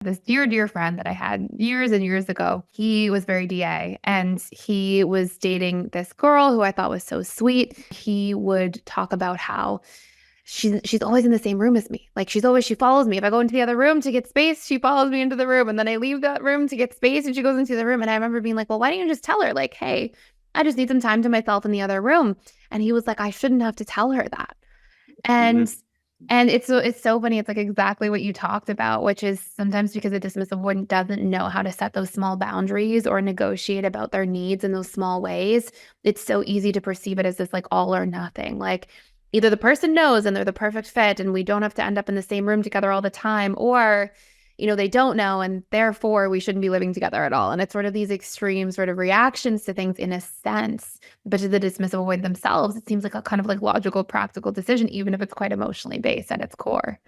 This dear, dear friend that I had years and years ago, he was very DA and he was dating this girl who I thought was so sweet. He would talk about how she's always in the same room as me. Like she follows me. If I go into the other room to get space, she follows me into the room. And then I leave that room to get space and she goes into the room. And I remember being like, well, why don't you just tell her like, hey, I just need some time to myself in the other room. And he was like, I shouldn't have to tell her that. And Mhm. and it's so funny. It's like exactly what you talked about, which is sometimes because a dismissive avoidant doesn't know how to set those small boundaries or negotiate about their needs in those small ways. It's so easy to perceive it as this like all or nothing. Like either the person knows and they're the perfect fit and we don't have to end up in the same room together all the time, or they don't know and therefore we shouldn't be living together at all. And it's sort of these extreme sort of reactions to things in a sense. But to the dismissive avoidant themselves, it seems like a kind of like logical, practical decision, even if it's quite emotionally based at its core.